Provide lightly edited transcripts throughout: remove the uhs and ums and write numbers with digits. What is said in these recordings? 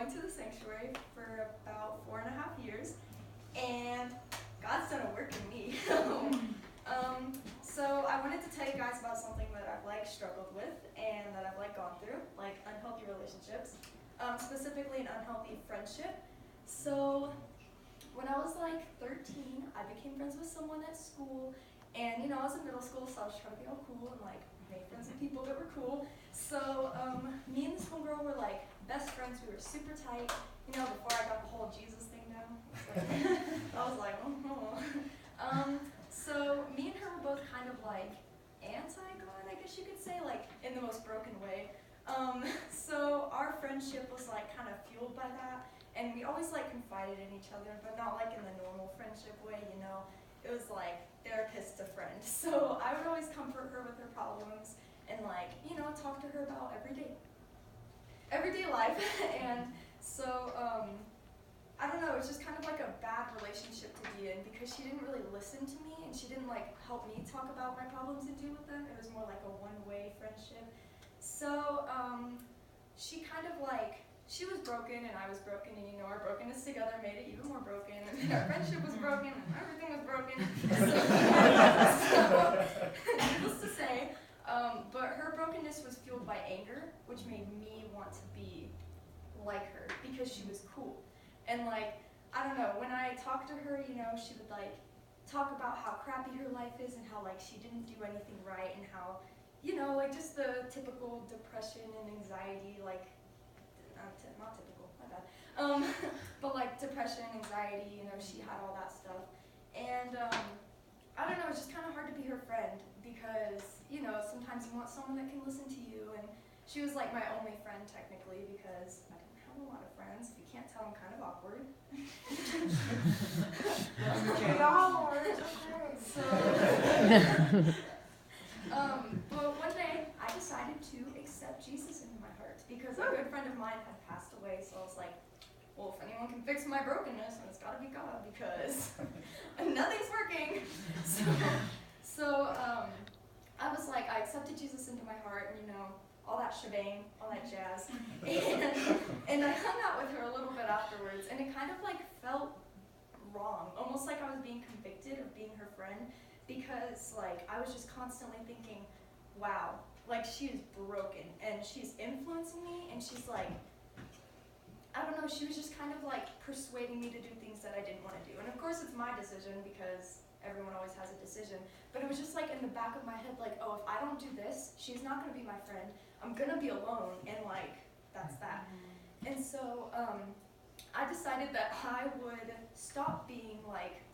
going to the sanctuary for about 4.5 years, and God's done a work in me. So I wanted to tell you guys about something that I've struggled with and that I've gone through, unhealthy relationships, specifically an unhealthy friendship. So when I was 13, I became friends with someone at school, and I was in middle school, so I was trying to be all cool and made friends with people that were cool. So me and this homegirl were best friends. We were super tight. Before I got the whole Jesus thing down, I was like, oh. So me and her were both kind of anti-God, I guess you could say, in the most broken way. So our friendship was kind of fueled by that, and we always confided in each other, but not in the normal friendship way, It was therapist to friend. So I would always comfort her with her problems and talk to her about everyday life. And so I don't know, it's just kind of a bad relationship to be in because she didn't really listen to me and she didn't help me talk about my problems and deal with them. It was more a one-way friendship. So she kind of she was broken and I was broken, and our brokenness together made it even more broken, and our friendship was broken and everything was broken. So needless to say, but her brokenness was fueled by anger, which made me want to be like her because she was cool. And I don't know, when I talked to her, she would talk about how crappy her life is and how she didn't do anything right, and how just the typical depression and anxiety, not typical, my bad, but depression, anxiety, she had all that stuff. And I don't know, it's just kind of hard to be her friend because sometimes you want someone that can listen to you, and she was my only friend technically because I didn't have a lot of friends. If you can't tell, I'm kind of awkward. But one day I decided to accept Jesus into my heart because a good friend of mine had passed away. So I was like, well, if anyone can fix my brokenness, then it's got to be God because nothing's working. So I was I accepted Jesus into my heart, and all that shebang, all that jazz. And I hung out with her a little bit afterwards, and it kind of felt wrong, almost I was being convicted of being her friend, because I was just constantly thinking, wow, she is broken and she's influencing me, and she's I don't know, she was just kind of persuading me to do things that I didn't want to do. And of course it's my decision because everyone always has a decision, but it was just in the back of my head, oh, if I don't do this, she's not going to be my friend. I'm going to be alone, and that's that. And so I decided that I would stop being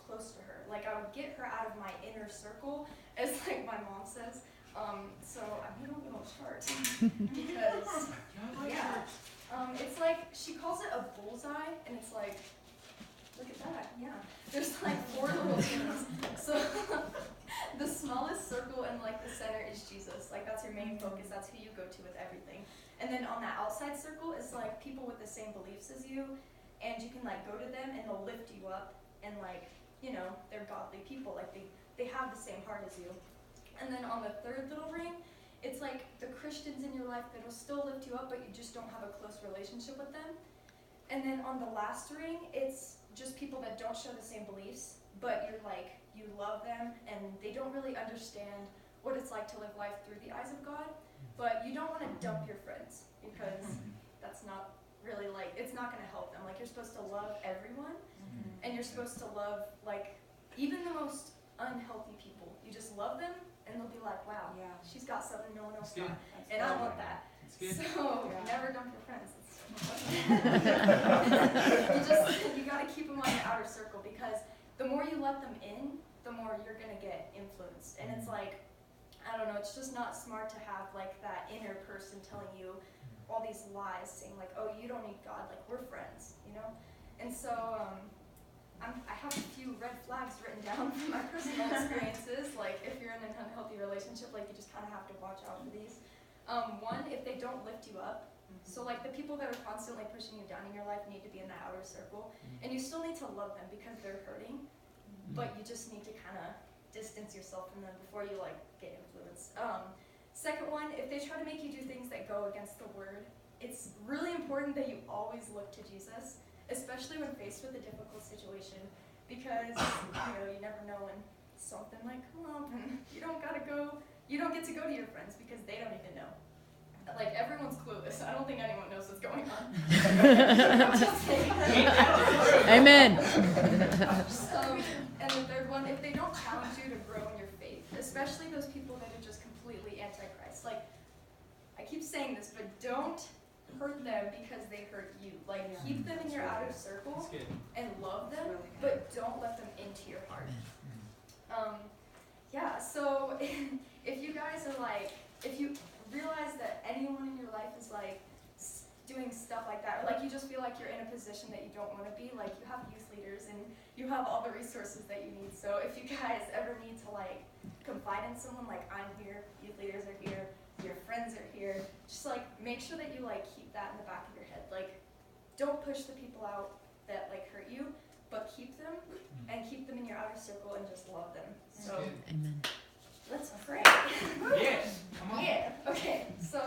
close to her. I would get her out of my inner circle, as my mom says. So I made a little chart because it's she calls it a bullseye, and it's look at that, yeah. There's 4 little things. So the smallest circle in the center is Jesus. That's your main focus. That's who you go to with everything. And then on that outside circle is people with the same beliefs as you, and you can go to them and they'll lift you up, and they're godly people. They have the same heart as you. And then on the third little ring, it's the Christians in your life that will still lift you up, but you just don't have a close relationship with them. And then on the last ring, it's just people that don't share the same beliefs, but you're you love them, and they don't really understand what it's like to live life through the eyes of God, but you don't want to dump your friends because that's not really it's not going to help them. You're supposed to love everyone, and you're supposed to love even the most unhealthy people. You just love them, and they'll be wow, yeah, she's got something no one else got, and I want that. So never dump your friends. you got to keep them on your outer circle, because the more you let them in, the more you're going to get influenced. And it's I don't know, it's just not smart to have that inner person telling you all these lies, saying oh, you don't need God, we're friends, And so I have a few red flags written down from my personal experiences. If you're in an unhealthy relationship, you just kind of have to watch out for these. One, if they don't lift you up. So the people that are constantly pushing you down in your life need to be in that outer circle. And you still need to love them because they're hurting, but you just need to kind of distance yourself from them before you get influenced. Second one, if they try to make you do things that go against the word, it's really important that you always look to Jesus, especially when faced with a difficult situation, because you never know when something might come up and you don't get to go to your friends because they don't even know. Like, everyone's clueless. I don't think anyone knows what's going on. Amen. And the third one, if they don't challenge you to grow in your faith, especially those people that are just completely anti-Christ. Like, I keep saying this, but don't hurt them because they hurt you. Like, keep them in your outer circle and love them, but don't let them into your heart. So if you guys are like, if you realize that anyone in your life is like doing stuff like that, or like you just feel like you're in a position that you don't want to be, like, you have youth leaders and you have all the resources that you need. So if you guys ever need to like confide in someone, like, I'm here, youth leaders are here, your friends are here, just like make sure that you like keep that in the back of your head. Like, don't push the people out that like hurt you, but keep them and keep them in your outer circle and just love them. So Amen. Let's pray. Yes. Come on. Yeah. Okay. So,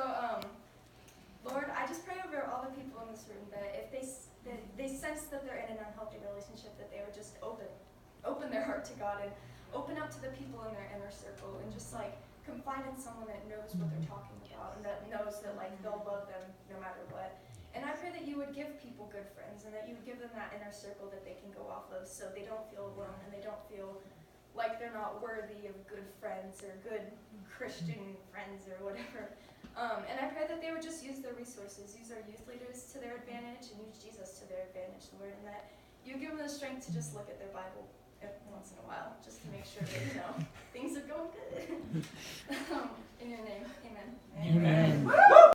Lord, I just pray over all the people in this room that if they sense that they're in an unhealthy relationship, that they would just open their heart to God and open up to the people in their inner circle and just like confide in someone that knows what they're talking about and that knows that like they'll love them no matter what. And I pray that you would give people good friends and that you would give them that inner circle that they can go off of so they don't feel alone and they don't feel like they're not worthy of good friends or good Christian friends or whatever. And I pray that they would just use their resources, use our youth leaders to their advantage and use Jesus to their advantage, Lord, and that you give them the strength to just look at their Bible once in a while just to make sure that, things are going good.